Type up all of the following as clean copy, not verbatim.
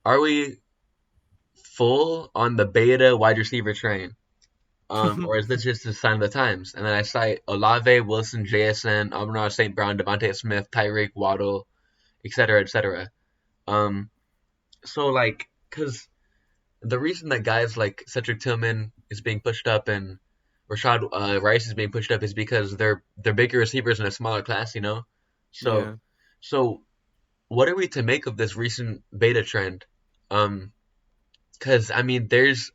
are we full on the beta wide receiver train? Or is this just a sign of the times? And then I cite Olave, Wilson, JSN, Amon-Ra, St. Brown, Devontae Smith, Tyreek, Waddle, etc., etc. Um, so like, cause the reason that guys like Cedric Tillman is being pushed up and Rashad Rice is being pushed up is because they're bigger receivers in a smaller class, you know. So Yeah. so what are we to make of this recent beta trend? Um, because I mean, there's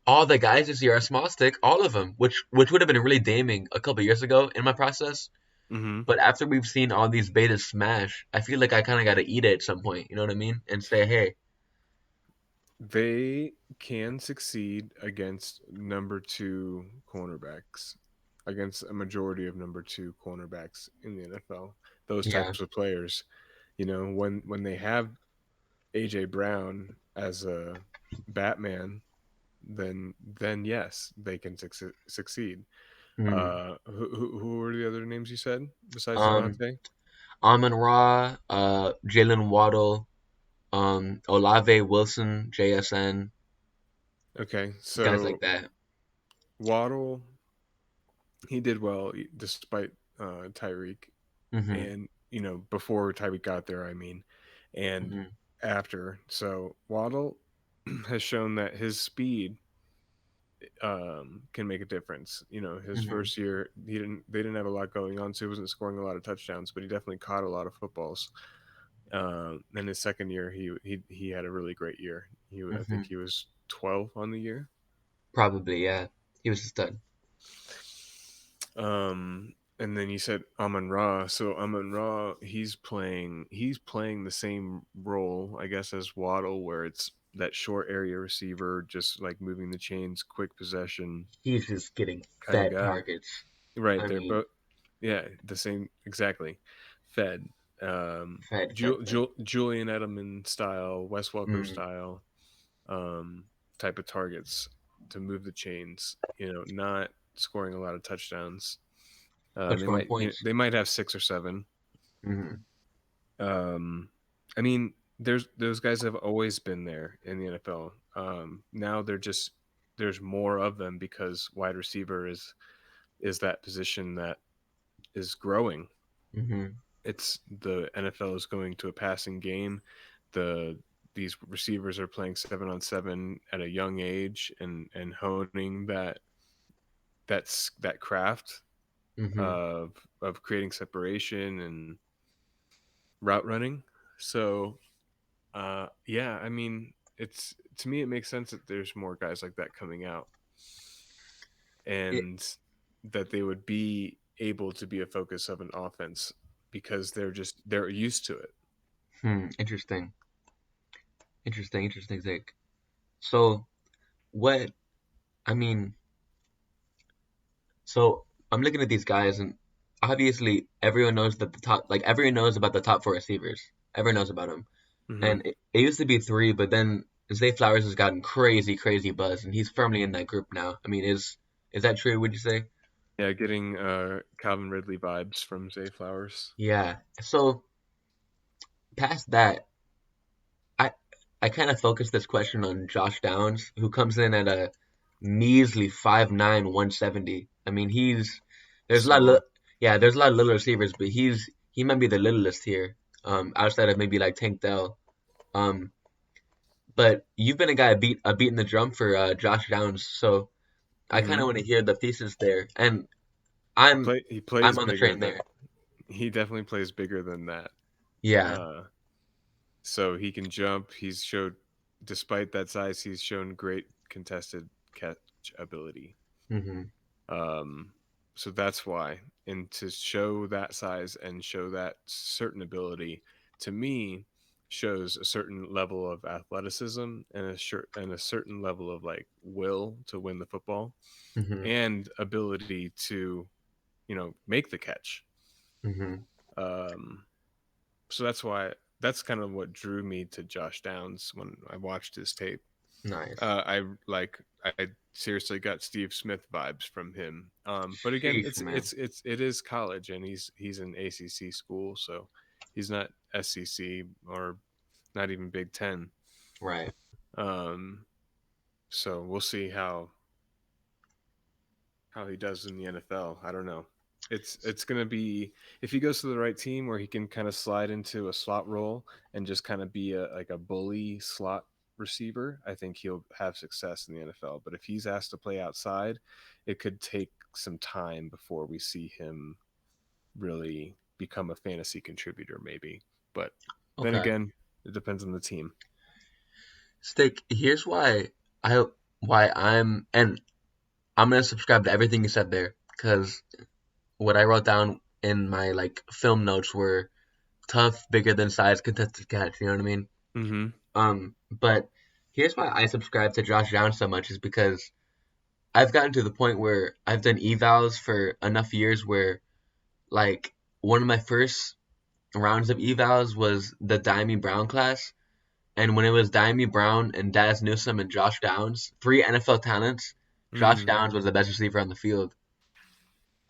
all the guys this year are small stick, all of them, which would have been really damning a couple years ago in my process. Hmm. But after we've seen all these betas smash, I feel like I kind of got to eat it at some point. You know what I mean? And say, hey, They can succeed against number two cornerbacks, against a majority of number two cornerbacks in the NFL. Those yeah, types of players, when they have AJ Brown as a Batman, then yes, they can succeed. hmm. Who were the other names you said besides um, Devontae? Amon Ra, Jalen Waddle, Olave Wilson, JSN, Okay, guys like so that. Waddle, he did well despite Tyreek, Hmm. and before Tyreek got there, I mean, and Hmm. after. So Waddle has shown that his speed can make a difference. His Hmm. first year, they didn't have a lot going on, so he wasn't scoring a lot of touchdowns, but he definitely caught a lot of footballs. And his second year, he had a really great year. I think Hmm. he was 12 on the year. Probably, yeah. He was a stud. And then you said Amon Ra. So Amon Ra, he's playing the same role, I guess, as Waddle, where it's that short area receiver, just like moving the chains, quick possession He's just getting kind of fed guy. targets. Right I there, mean, but yeah, the same exactly. Fed, fed. Julian Edelman style, Wes Welker Mm. style, um, type of targets to move the chains. Not scoring a lot of touchdowns. But They scoring might, points. they might have six or seven. Hmm. Um, I mean, those guys have always been there in the NFL. Now there's more of them because wide receiver is that position that is growing. Hmm. It's the NFL is going to a passing game. These receivers are playing 7-on-7 at a young age and honing that craft Hmm. of creating separation and route running. So yeah, I mean, it's to me it makes sense that there's more guys like that coming out, It, and that they would be able to be a focus of an offense because they're used to it. interesting. Interesting, Zach. So, what, I mean, so I'm looking at these guys, and obviously everyone knows that everyone knows about the top four receivers. Everyone knows about them. Hmm. And it used to be three, but then Zay Flowers has gotten crazy buzz, and he's firmly in that group now. I mean, is that true? Would you say? Yeah, getting Calvin Ridley vibes from Zay Flowers. Yeah. So past that, I I kind of focused this question on Josh Downs, who comes in at a measly 5'9", 170. I mean, there's a lot of Small. yeah, there's a lot of little receivers, but he might be the littlest here, outside of maybe like Tank Dell. Um, but you've been a guy beating the drum for Josh Downs, so I kind of Hmm. want to hear the thesis there, and He I'm plays on the bigger train than there. he definitely plays bigger than that. Yeah. Uh, so he can jump. He's showed, despite that size, he's shown great contested catch ability. Hmm. Um, so that's why. And to show that size and show that certain ability, to me, shows a certain level of athleticism and a certain level of like will to win the football Hmm. and ability to make the catch. Hmm. Um, so that's kind of what drew me to Josh Downs when I watched his tape. Nice. I seriously got Steve Smith vibes from him. But again, Sheesh, man. it is college, and he's an ACC school, so he's not SEC or not even Big Ten. Right. Um, so we'll see how he does in the NFL. I don't know. It's gonna be, if he goes to the right team where he can kind of slide into a slot role and just kind of be a like a bully slot receiver. I think he'll have success in the NFL. But if he's asked to play outside, it could take some time before we see him really become a fantasy contributor, maybe. But then Okay. again, it depends on the team. Stick. Here's I why and I'm gonna subscribe to everything you said there because what I wrote down in my like film notes were tough, bigger than size, contested catch. You know what I mean? Mm-hmm. But here's why I subscribe to Josh Downs so much is because I've gotten to the point where I've done evals for enough years where like one of my first rounds of evals was the Diami Brown class. And when it was Diami Brown and Daz Newsome and Josh Downs, three NFL talents, Josh Mm-hmm. Downs was the best receiver on the field.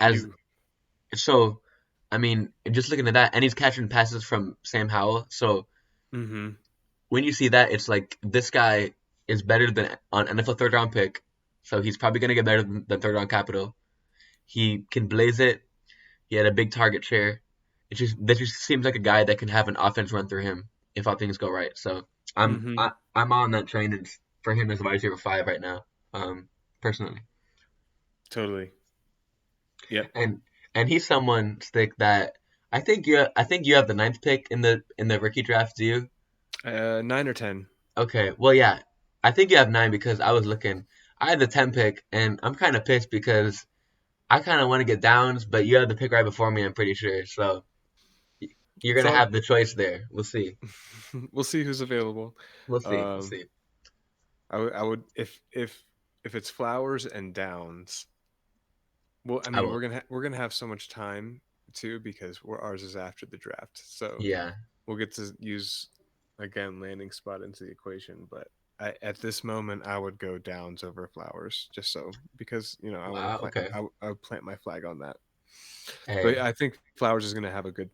As You. so, I mean, just looking at that, and he's catching passes from Sam Howell. So Mm-hmm. when you see that, it's like this guy is better than an NFL third round pick. So he's probably gonna get better than third round capital. He can blaze it. He had a big target share. That just seems like a guy that can have an offense run through him if all things go right. So Mm-hmm. I'm on that train for him as a wide receiver five right now. Personally, Totally. Yep. and he's someone Stick that I think you have the ninth pick in the rookie draft. Do you? 9 or 10. Okay, well yeah, I think you have nine because I was looking. I had the 10 pick, and I'm kind of pissed because I kind of want to get Downs, but you have the pick right before me. I'm pretty sure, so you're It's gonna all. have the choice there. We'll see. We'll see who's available. We'll see. We'll Um, see. I would if it's Flowers and Downs. Well, I I mean, will. we're gonna have so much time too because ours is after the draft, so Yeah. we'll get to use again landing spot into the equation. But at this moment, I would go Downs over Flowers, just so because I want to Wow. plant. Okay. I would plant my flag on that. But Hey, I think Flowers is gonna have a good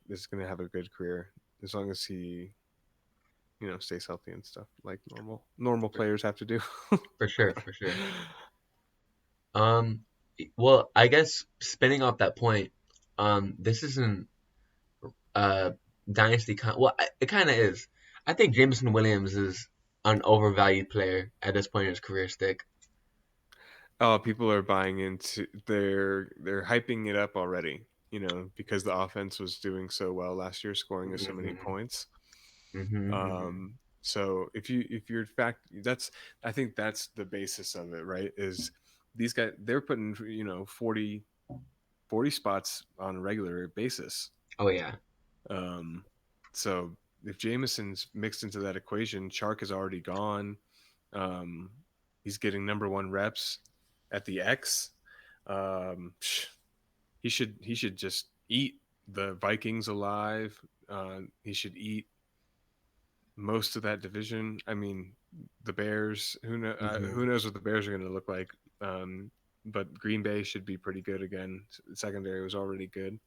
career as long as he stays healthy and stuff like normal for, players have to do. for sure. For sure. Um. Well, I guess spinning off that point, this isn't uh dynasty. Well, it kind of is. I think Jameson Williams is an overvalued player at this point in his career. Stick. Oh, people are buying into they're hyping it up already, because the offense was doing so well last year, scoring us so many Mm-hmm. points. Mm-hmm. So if you're in fact, that's I think that's the basis of it, right? Is these guys, they're putting 40 spots on a regular basis. Oh yeah. Um, so if Jameson's mixed into that equation, Chark is already gone. Um, he's getting number one reps at the X. Um, he should just eat the Vikings alive. He should eat most of that division. I mean, the Bears. Mm-hmm. Who knows what the Bears are going to look like? But Green Bay should be pretty good again. Secondary was already good.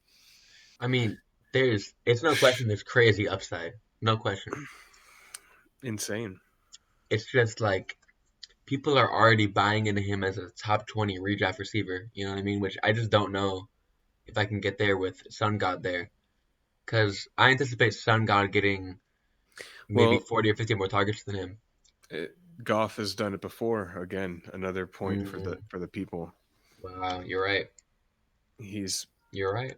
I mean, it's no question there's crazy upside. No question. Insane. It's just like people are already buying into him as a top 20 redraft receiver. You know what I mean? Which I just don't know if I can get there with Sun God there. Because I anticipate Sun God getting maybe Well, 40 or 50 more targets than him. it, Goff has done it before. Again, another point for the Mm, for the people. wow, you're right. He's You're right.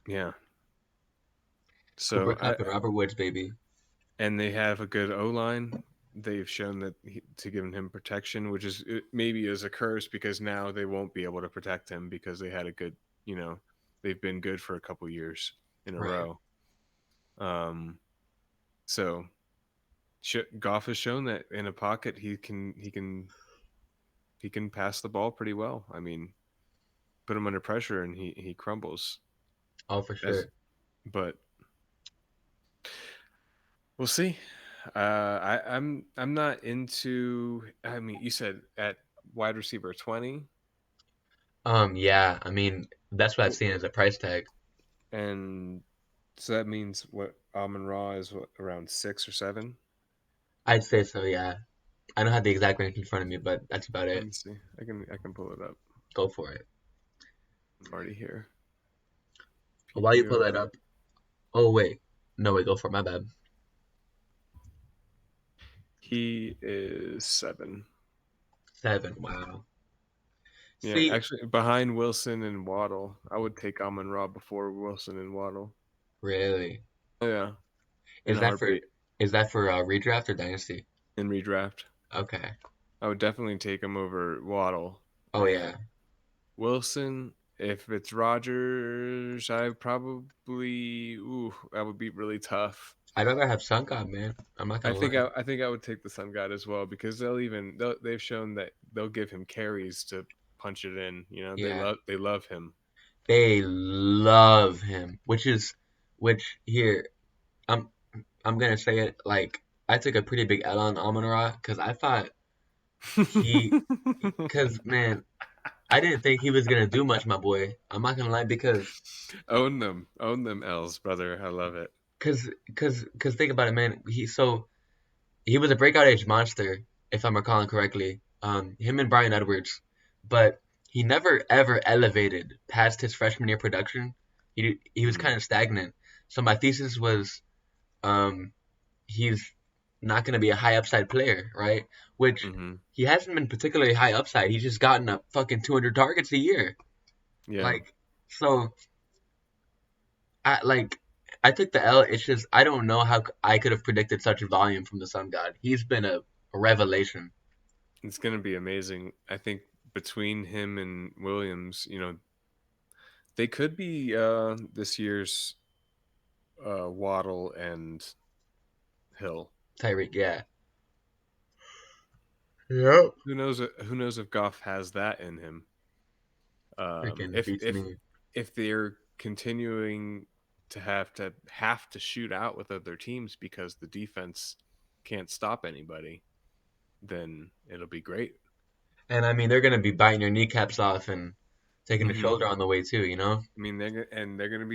Yeah. Cooper So Cup and Robert Woods, baby. and they have a good O line. They've shown that to giving him protection, which is maybe is a curse because now they won't be able to protect him because they had a good, they've been good for a couple years in a Right. row. Um, so Goff has shown that in a pocket he can pass the ball pretty well. I mean, put him under pressure and he crumbles. Oh, for As sure. but we'll see. I'm not into. I mean, you said at wide receiver 20, Yeah, I mean, that's what I've seen as a price tag. and so that means what Amon Ra is what, around 6 or 7. I'd say so, yeah. I don't have the exact rank in front of me, but that's about Let it. me see. I can pull it up. Go for it. I'm already here. While you pull that PPR. up, oh wait, no wait, go for it. My bad. He is 7. 7. Wow. Yeah, See, actually, behind Wilson and Waddle, I would take Amon Ra before Wilson and Waddle. really, Oh, yeah, in is a that for heartbeat. redraft or dynasty? In redraft, Okay. I would definitely take him over Waddle. Oh yeah. And Wilson, if it's Rogers, I probably that would be really tough. I'd rather have Sun God, man. I'm not I gonna think lie. I would take the Sun God as well because they've shown that they'll give him carries to punch it in. You know, Yeah, they love him. they love him, which here I'm I'm gonna say it like I took a pretty big L on Amon Ra because I thought he, because man, I didn't think he was gonna do much, my boy. I'm not gonna lie Own them L's, brother. I love it. because think about it, man. He was a breakout age monster, if I'm recalling correctly. Him and Brian Edwards, but he never ever elevated past his freshman year production. He was Mm-hmm. kind of stagnant. So my thesis was, um, he's not going to be a high upside player, right? Which Mm-hmm. he hasn't been particularly high upside. He's just gotten a fucking 200 targets a year. Yeah. Like, so I like I took the L. It's just I don't know how I could have predicted such a volume from the Sun God. He's been a revelation. It's going to be amazing. I think between him and Williams, they could be this year's Waddle and Hill. Tyreek, yeah. Yep. Who knows if Goff has that in him? Freaking If beats me. if they're continuing to have to shoot out with other teams because the defense can't stop anybody, then it'll be great. And I mean, they're gonna be biting your kneecaps off and taking the Hmm shoulder on the way too. You know. I mean, they're going to be